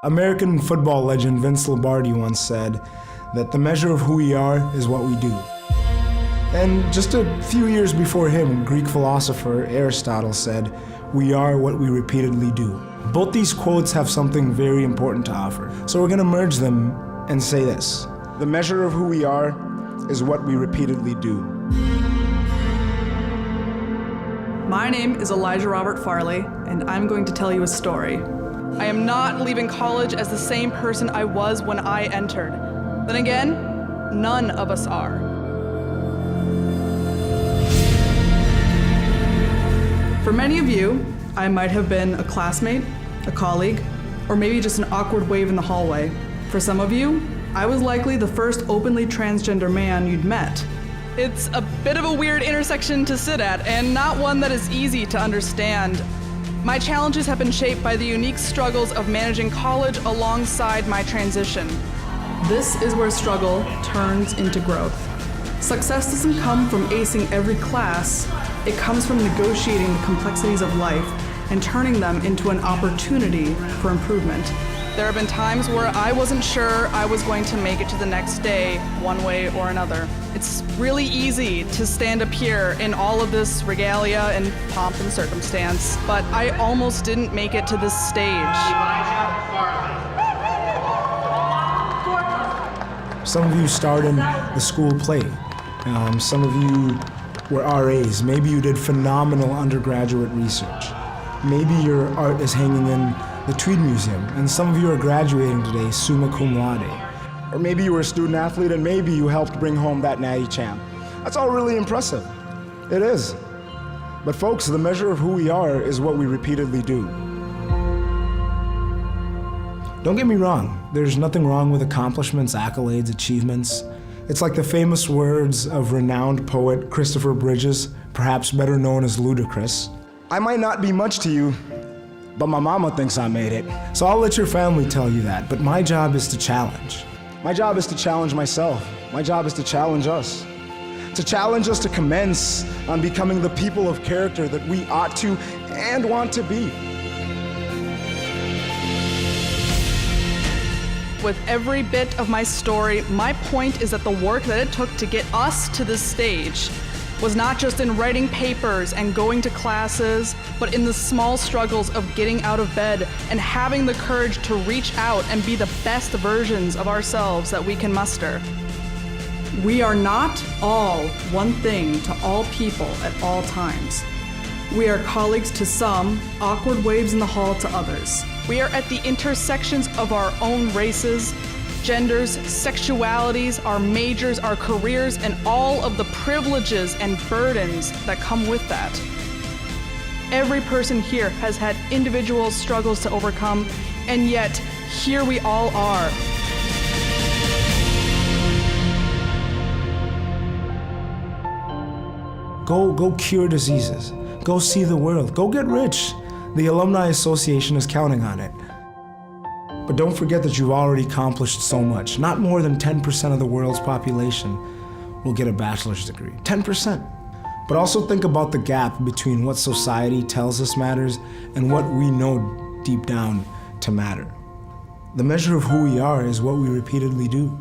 American football legend Vince Lombardi once said that the measure of who we are is what we do. And just a few years before him, Greek philosopher Aristotle said, "We are what we repeatedly do." Both these quotes have something very important to offer. So we're going to merge them and say this: the measure of who we are is what we repeatedly do. My name is Elijah Robert Farley, and I'm going to tell you a story. I am not leaving college as the same person I was when I entered. Then again, none of us are. For many of you, I might have been a classmate, a colleague, or maybe just an awkward wave in the hallway. For some of you, I was likely the first openly transgender man you'd met. It's a bit of a weird intersection to sit at, and not one that is easy to understand. My challenges have been shaped by the unique struggles of managing college alongside my transition. This is where struggle turns into growth. Success doesn't come from acing every class, it comes from negotiating the complexities of life and turning them into an opportunity for improvement. There have been times where I wasn't sure I was going to make it to the next day, one way or another. It's really easy to stand up here in all of this regalia and pomp and circumstance, but I almost didn't make it to this stage. Some of you starred in the school play. Some of you were RAs. Maybe you did phenomenal undergraduate research. Maybe your art is hanging in the Tweed Museum, and some of you are graduating today summa cum laude. Or maybe you were a student athlete and maybe you helped bring home that natty champ. That's all really impressive. It is. But folks, the measure of who we are is what we repeatedly do. Don't get me wrong, there's nothing wrong with accomplishments, accolades, achievements. It's like the famous words of renowned poet Christopher Bridges, perhaps better known as Ludacris. I might not be much to you, but my mama thinks I made it. So I'll let your family tell you that, but my job is to challenge. My job is to challenge myself. My job is to challenge us. To challenge us to commence on becoming the people of character that we ought to and want to be. With every bit of my story, my point is that the work that it took to get us to this stage was not just in writing papers and going to classes, but in the small struggles of getting out of bed and having the courage to reach out and be the best versions of ourselves that we can muster. We are not all one thing to all people at all times. We are colleagues to some, awkward waves in the hall to others. We are at the intersections of our own races, genders, sexualities, our majors, our careers, and all of the privileges and burdens that come with that. Every person here has had individual struggles to overcome, and yet here we all are. Go cure diseases. Go see the world. Go get rich. The Alumni Association is counting on it. But don't forget that you've already accomplished so much. Not more than 10% of the world's population will get a bachelor's degree. 10%. But also think about the gap between what society tells us matters and what we know deep down to matter. The measure of who we are is what we repeatedly do.